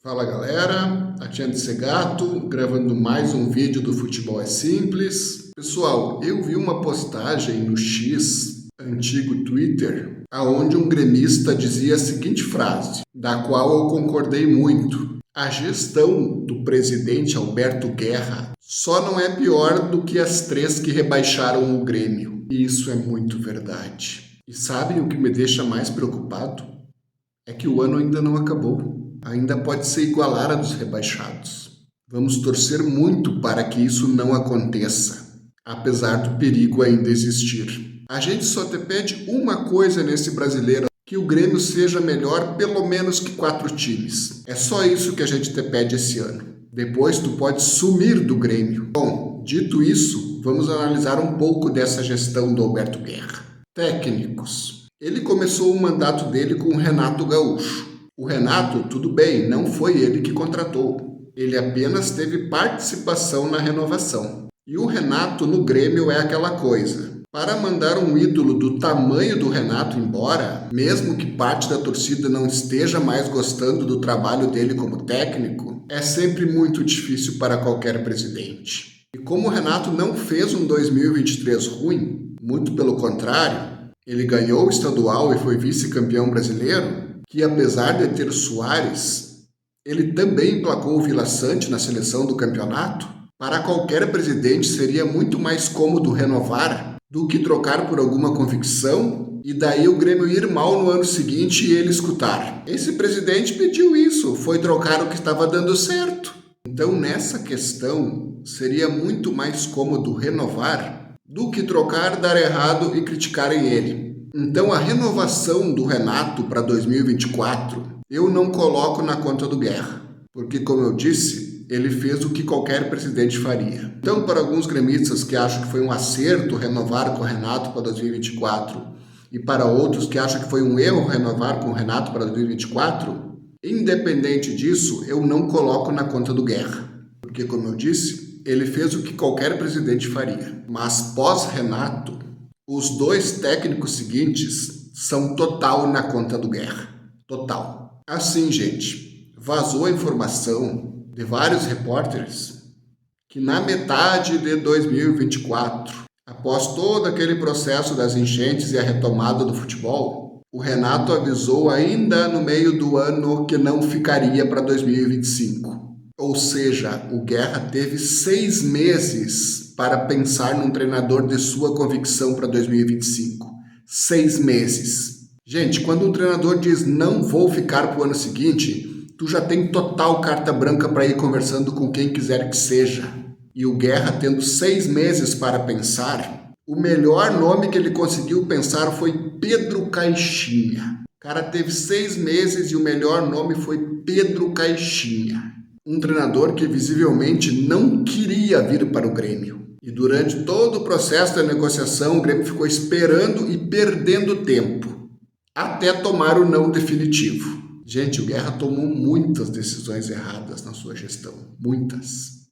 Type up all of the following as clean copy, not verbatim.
Fala galera, aqui é Anderson Gato, gravando mais um vídeo do Futebol é Simples. Pessoal, eu vi uma postagem no X, antigo Twitter, aonde um gremista dizia a seguinte frase, da qual eu concordei muito. A gestão do presidente Alberto Guerra só não é pior do que as 3 que rebaixaram o Grêmio. E isso é muito verdade. E sabem o que me deixa mais preocupado? É que o ano ainda não acabou. Ainda pode ser igualar a dos rebaixados. Vamos torcer muito para que isso não aconteça, apesar do perigo ainda existir. A gente só te pede uma coisa nesse Brasileiro, que o Grêmio seja melhor pelo menos que 4 times. É só isso que a gente te pede esse ano. Depois tu pode sumir do Grêmio. Bom, dito isso, vamos analisar um pouco dessa gestão do Alberto Guerra. Técnicos. Ele começou o mandato dele com o Renato Gaúcho. O Renato, tudo bem, não foi ele que contratou. Ele apenas teve participação na renovação. E o Renato no Grêmio é aquela coisa. Para mandar um ídolo do tamanho do Renato embora, mesmo que parte da torcida não esteja mais gostando do trabalho dele como técnico, é sempre muito difícil para qualquer presidente. E como o Renato não fez um 2023 ruim, muito pelo contrário, ele ganhou o estadual e foi vice-campeão brasileiro, que apesar de ter Soares, ele também emplacou o Vila Sante na seleção do campeonato, para qualquer presidente seria muito mais cômodo renovar do que trocar por alguma convicção e daí o Grêmio ir mal no ano seguinte e ele escutar. Esse presidente pediu isso, foi trocar o que estava dando certo. Então nessa questão seria muito mais cômodo renovar do que trocar, dar errado e criticarem ele. Então a renovação do Renato para 2024 eu não coloco na conta do Guerra, porque como eu disse, ele fez o que qualquer presidente faria. Então para alguns gremistas que acham que foi um acerto renovar com o Renato para 2024 e para outros que acham que foi um erro renovar com o Renato para 2024, independente disso, eu não coloco na conta do Guerra, porque como eu disse, ele fez o que qualquer presidente faria. Mas pós-Renato, os 2 técnicos seguintes são total na conta do Guerra. Total. Assim, gente, vazou a informação de vários repórteres que na metade de 2024, após todo aquele processo das enchentes e a retomada do futebol, o Renato avisou ainda no meio do ano que não ficaria para 2025. Ou seja, o Guerra teve 6 meses para pensar num treinador de sua convicção para 2025. 6 meses. Gente, quando um treinador diz não vou ficar para o ano seguinte, tu já tem total carta branca para ir conversando com quem quiser que seja. E o Guerra, tendo 6 meses para pensar, o melhor nome que ele conseguiu pensar foi Pedro Caixinha. O cara teve 6 meses e o melhor nome foi Pedro Caixinha. Um treinador que visivelmente não queria vir para o Grêmio. E durante todo o processo da negociação, o Grêmio ficou esperando e perdendo tempo, até tomar o não definitivo. Gente, o Guerra tomou muitas decisões erradas na sua gestão. Muitas.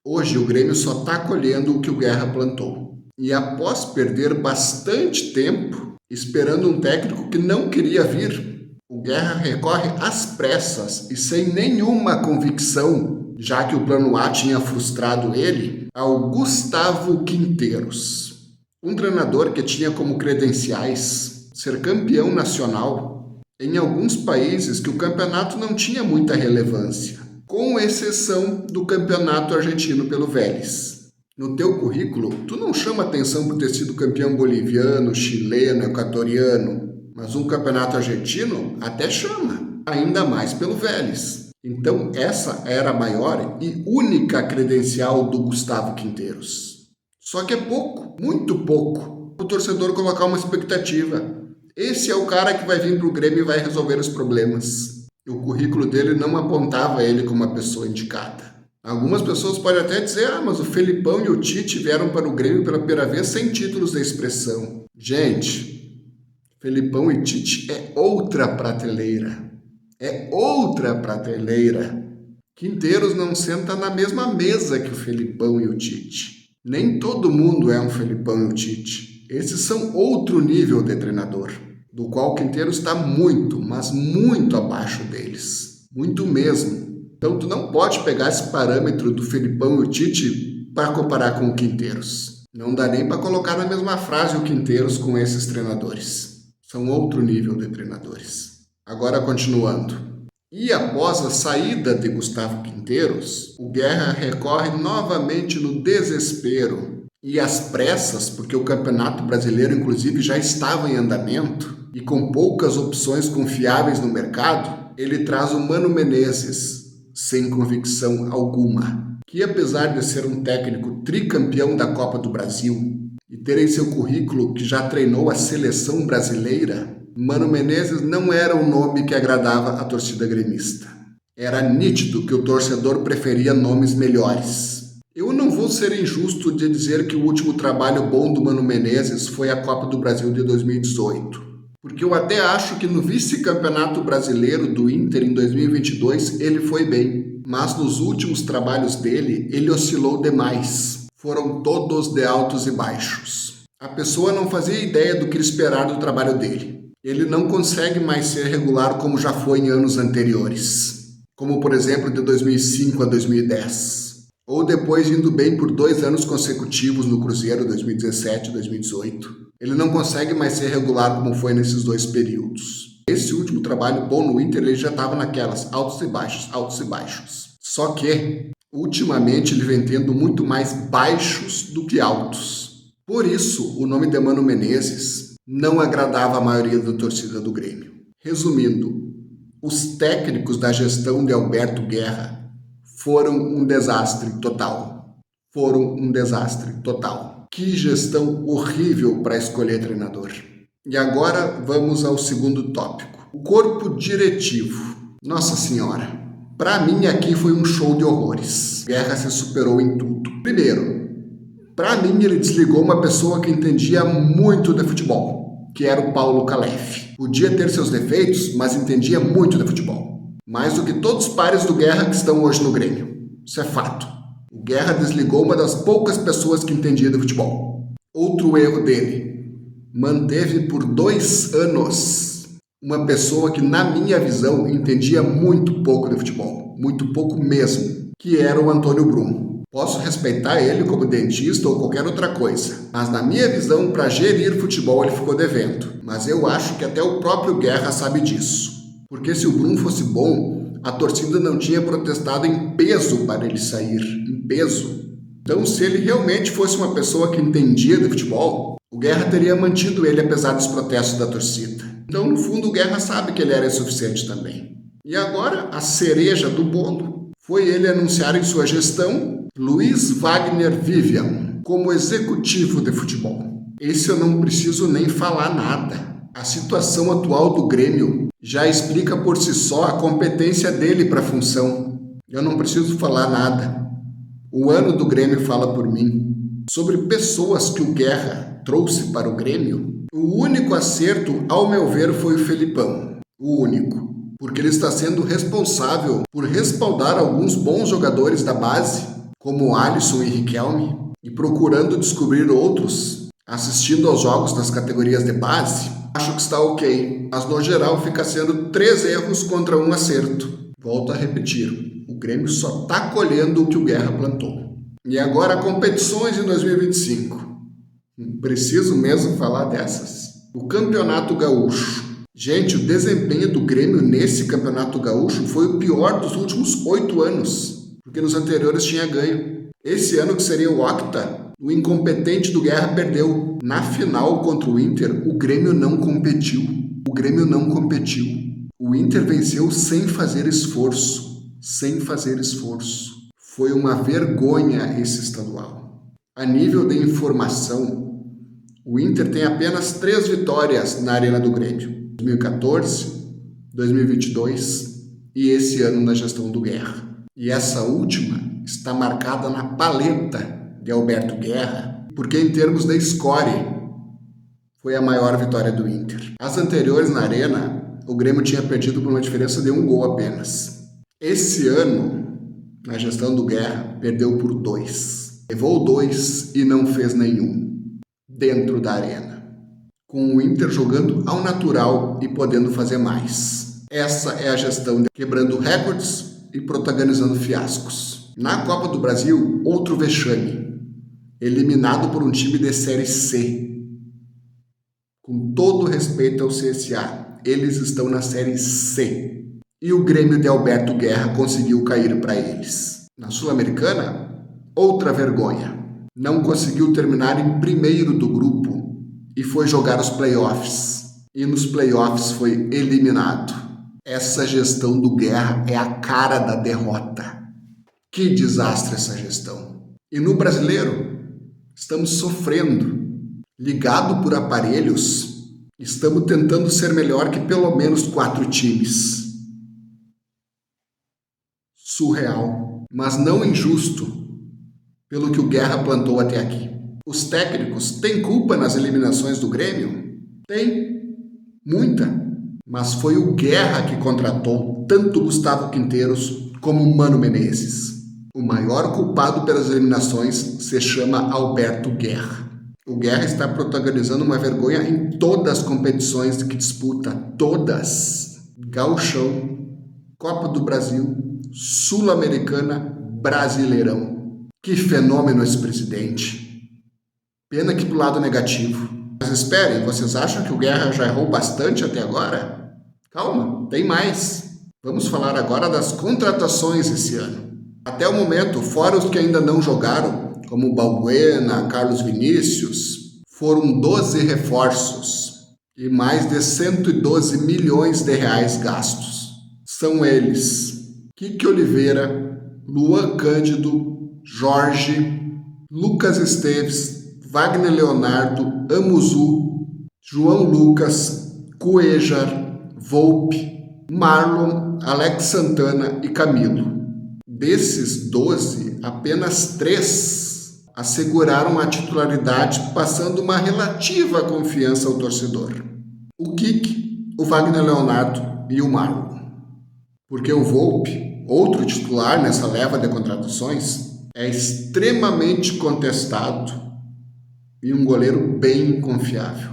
Hoje o Grêmio só está colhendo o que o Guerra plantou. E após perder bastante tempo, esperando um técnico que não queria vir, o Guerra recorre às pressas e sem nenhuma convicção, já que o plano A tinha frustrado ele, ao Gustavo Quinteiros. Um treinador que tinha como credenciais ser campeão nacional em alguns países que o campeonato não tinha muita relevância, com exceção do campeonato argentino pelo Vélez. No teu currículo, tu não chama atenção por ter sido campeão boliviano, chileno, equatoriano, mas um campeonato argentino até chama, ainda mais pelo Vélez. Então essa era a maior e única credencial do Gustavo Quinteiros. Só que é pouco, muito pouco, o torcedor colocar uma expectativa. Esse é o cara que vai vir para o Grêmio e vai resolver os problemas. O currículo dele não apontava ele como uma pessoa indicada. Algumas pessoas podem até dizer, mas o Felipão e o Tite vieram para o Grêmio pela primeira vez sem títulos da expressão. Gente, Felipão e Tite é outra prateleira. É outra prateleira. Quinteiros não senta na mesma mesa que o Felipão e o Tite. Nem todo mundo é um Felipão e o Tite. Esses são outro nível de treinador, do qual o Quinteiros está muito, mas muito abaixo deles. Muito mesmo. Então tu não pode pegar esse parâmetro do Felipão e o Tite para comparar com o Quinteiros. Não dá nem para colocar na mesma frase o Quinteiros com esses treinadores. São outro nível de treinadores. Agora continuando. E após a saída de Gustavo Quinteiros, o Guerra recorre novamente no desespero e às pressas, porque o Campeonato Brasileiro inclusive já estava em andamento e com poucas opções confiáveis no mercado, ele traz o Mano Menezes, sem convicção alguma, que apesar de ser um técnico tricampeão da Copa do Brasil e ter em seu currículo que já treinou a seleção brasileira, Mano Menezes não era um nome que agradava a torcida gremista. Era nítido que o torcedor preferia nomes melhores. Eu não vou ser injusto de dizer que o último trabalho bom do Mano Menezes foi a Copa do Brasil de 2018. Porque eu até acho que no vice-campeonato brasileiro do Inter em 2022 ele foi bem. Mas nos últimos trabalhos dele, ele oscilou demais. Foram todos de altos e baixos. A pessoa não fazia ideia do que esperar do trabalho dele. Ele não consegue mais ser regular como já foi em anos anteriores. Como, por exemplo, de 2005 a 2010. Ou depois indo bem por 2 anos consecutivos no Cruzeiro, 2017 e 2018. Ele não consegue mais ser regular como foi nesses 2 períodos. Esse último trabalho bom no Inter, ele já estava naquelas altos e baixos, altos e baixos. Só que, ultimamente, ele vem tendo muito mais baixos do que altos. Por isso, o nome de Mano Menezes não agradava a maioria da torcida do Grêmio. Resumindo, os técnicos da gestão de Alberto Guerra foram um desastre total. Que gestão horrível para escolher treinador. E agora vamos ao segundo tópico. O corpo diretivo. Nossa Senhora, para mim aqui foi um show de horrores. Guerra se superou em tudo. Primeiro, para mim ele desligou uma pessoa que entendia muito de futebol, que era o Paulo Calef. Podia ter seus defeitos, mas entendia muito de futebol. Mais do que todos os pares do Guerra que estão hoje no Grêmio. Isso é fato. O Guerra desligou uma das poucas pessoas que entendia de futebol. Outro erro dele. Manteve por 2 anos uma pessoa que, na minha visão, entendia muito pouco de futebol. Muito pouco mesmo. Que era o Antônio Brum. Posso respeitar ele como dentista ou qualquer outra coisa. Mas, na minha visão, para gerir futebol, ele ficou devendo. Mas eu acho que até o próprio Guerra sabe disso. Porque se o Brum fosse bom, a torcida não tinha protestado em peso para ele sair, em peso. Então, se ele realmente fosse uma pessoa que entendia de futebol, o Guerra teria mantido ele apesar dos protestos da torcida. Então, no fundo, o Guerra sabe que ele era insuficiente também. E agora, a cereja do bolo foi ele anunciar em sua gestão Luiz Wagner Vivian como executivo de futebol. Esse eu não preciso nem falar nada. A situação atual do Grêmio já explica por si só a competência dele para a função. Eu não preciso falar nada. O ano do Grêmio fala por mim. Sobre pessoas que o Guerra trouxe para o Grêmio, o único acerto, ao meu ver, foi o Felipão. O único. Porque ele está sendo responsável por respaldar alguns bons jogadores da base, como o Alisson e Riquelme, e procurando descobrir outros, assistindo aos jogos das categorias de base. Acho que está ok, mas no geral fica sendo 3 erros contra 1 acerto. Volto a repetir, o Grêmio só está colhendo o que o Guerra plantou. E agora competições em 2025. Preciso mesmo falar dessas. O Campeonato Gaúcho. Gente, o desempenho do Grêmio nesse Campeonato Gaúcho foi o pior dos últimos 8 anos, porque nos anteriores tinha ganho. Esse ano, que seria o octa, o incompetente do Guerra perdeu. Na final contra o Inter, o Grêmio não competiu. O Inter venceu sem fazer esforço. Foi uma vergonha esse estadual. A nível de informação, o Inter tem apenas 3 vitórias na Arena do Grêmio. 2014, 2022 e esse ano na gestão do Guerra. E essa última está marcada na paleta de Alberto Guerra, porque em termos de score, foi a maior vitória do Inter. As anteriores na Arena, o Grêmio tinha perdido por uma diferença de 1 gol apenas. Esse ano, na gestão do Guerra, perdeu por 2. Levou 2 e não fez nenhum dentro da Arena. Com o Inter jogando ao natural e podendo fazer mais. Essa é a gestão quebrando recordes, e protagonizando fiascos. Na Copa do Brasil, outro vexame. Eliminado por um time de Série C. Com todo respeito ao CSA, eles estão na Série C. E o Grêmio de Alberto Guerra conseguiu cair para eles. Na Sul-Americana, outra vergonha. Não conseguiu terminar em primeiro do grupo e foi jogar os playoffs. E nos playoffs foi eliminado. Essa gestão do Guerra é a cara da derrota. Que desastre essa gestão. E no brasileiro, estamos sofrendo. Ligado por aparelhos, estamos tentando ser melhor que pelo menos 4 times. Surreal, mas não injusto, pelo que o Guerra plantou até aqui. Os técnicos têm culpa nas eliminações do Grêmio? Tem, muita. Mas foi o Guerra que contratou tanto Gustavo Quinteiros como Mano Menezes. O maior culpado pelas eliminações se chama Alberto Guerra. O Guerra está protagonizando uma vergonha em todas as competições que disputa. Todas. Gauchão, Copa do Brasil, Sul-Americana, Brasileirão. Que fenômeno esse presidente. Pena que pro lado negativo. Mas esperem, vocês acham que o Guerra já errou bastante até agora? Calma, tem mais. Vamos falar agora das contratações esse ano. Até o momento, fora os que ainda não jogaram, como Balbuena, Carlos Vinícius, foram 12 reforços e mais de 112 milhões de reais gastos. São eles: Kiki Oliveira, Luan Cândido, Jorge, Lucas Esteves, Wagner Leonardo, Amuzu, João Lucas, Cuejar, Volpe, Marlon, Alex Santana e Camilo. Desses 12, apenas 3 asseguraram a titularidade, passando uma relativa confiança ao torcedor. O Kiki, o Wagner Leonardo e o Marlon. Porque o Volpe, outro titular nessa leva de contratações, é extremamente contestado e um goleiro bem confiável.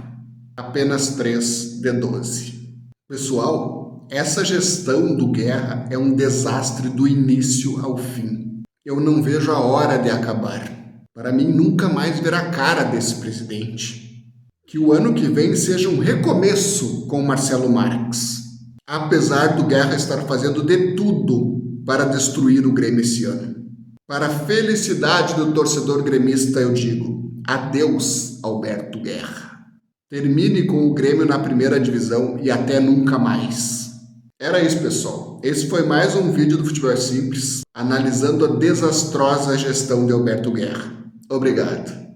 Apenas 3 de 12. Pessoal, essa gestão do Guerra é um desastre do início ao fim. Eu não vejo a hora de acabar. Para mim, nunca mais ver a cara desse presidente. Que o ano que vem seja um recomeço com Marcelo Marques. Apesar do Guerra estar fazendo de tudo para destruir o Grêmio esse ano. Para a felicidade do torcedor gremista, eu digo: adeus, Alberto Guerra. Termine com o Grêmio na primeira divisão e até nunca mais. Era isso, pessoal. Esse foi mais um vídeo do Futebol Simples, analisando a desastrosa gestão de Alberto Guerra. Obrigado.